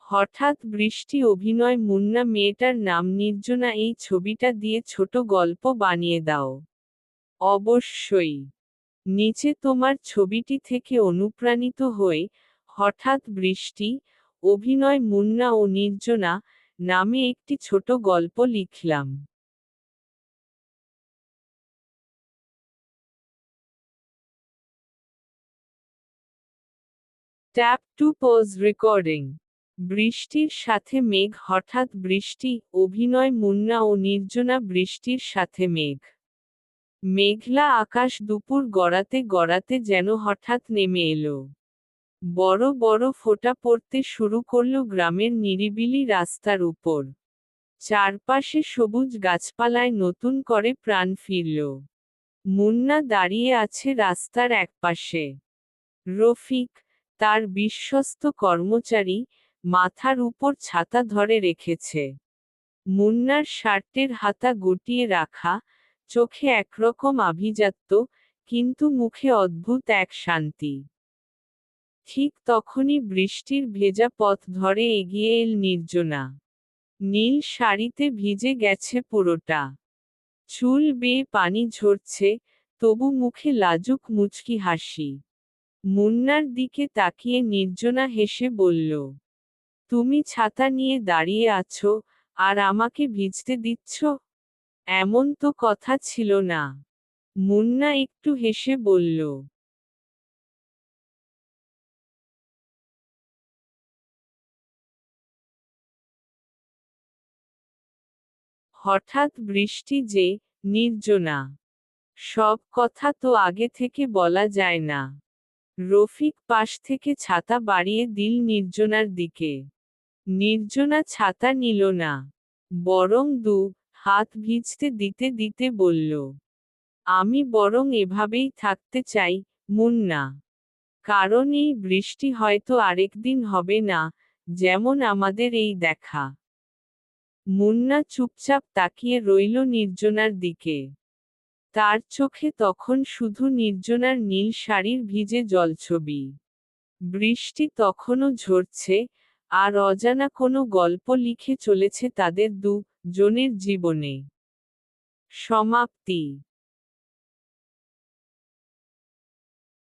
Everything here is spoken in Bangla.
হঠাৎ বৃষ্টি অভিনয় মুন্না মেয়েটার নাম নির্জনা এই ছবিটা দিয়ে ছোট গল্প বানিয়ে দাও। অবশ্যই। নিচে তোমার ছবিটি থেকে অনুপ্রাণিত হয়ে হঠাৎ বৃষ্টি অভিনয় মুন্না ও নির্জনা নামে একটি ছোট গল্প লিখলাম। Tap to pause recording. বৃষ্টির সাথে মেঘ হঠাৎ বৃষ্টি অভিনয় মুন্না ও নির্জনা বৃষ্টির সাথে মেঘ। মেঘলা আকাশ দুপুর গড়াতে গড়াতে যেন হঠাৎ নেমে এলো। বড় বড় ফোঁটা পড়তে শুরু করলো গ্রামের নিরিবিলি রাস্তার উপর। চারপাশে সবুজ গাছপালায় নতুন করে প্রাণ ফিরল। মুন্না দাঁড়িয়ে আছে রাস্তার একপাশে। রফিক, তার বিশ্বস্ত কর্মচারী, মাথার উপর ছাতা ধরে রেখেছে। মুন্নার শার্টের হাতা গুটিয়ে রাখা, চোখে একরকম আভিজাত্য, কিন্তু মুখে অদ্ভুত এক শান্তি। ঠিক তখনই বৃষ্টির ভেজা পথ ধরে এগিয়ে এল নির্জনা। নীল শাড়িতে ভিজে গেছে পুরোটা। চুল বেয়ে পানি ঝরছে, তবু মুখে লাজুক মুচকি হাসি। মুন্নার দিকে তাকিয়ে নির্জনা হেসে বলল, তুমি ছাতা নিয়ে দাঁড়িয়ে আছো, আর আমাকে ভিজতে দিচ্ছ? এমন তো কথা ছিল না। মুন্না একটু হেসে বলল। হঠাৎ বৃষ্টি যে, নির্জনা। সব কথা তো আগে থেকে বলা যায় না। রফিক পাশ থেকে ছাতা বাড়িয়ে দিল নির্জনার দিকে। নির্জনা ছাতা নিল না, বরং হাত ভিজতে দিতে দিতে বলল, আমি বরং এভাবেই থাকতে চাই, মুন্না। কারণ এই বৃষ্টি হয়তো আরেকদিন হবে না, যেমন আমাদের এই দেখা। মুন্না চুপচাপ তাকিয়ে রইল নির্জনার দিকে। তার চোখে তখন শুধু নির্জনার নীল শাড়ির ভিজে জলছবি। বৃষ্টি তখনও ঝরছে, আর অজানা কোনো গল্প লিখে চলেছে তাদের জনের জীবনে। সমাপ্তি।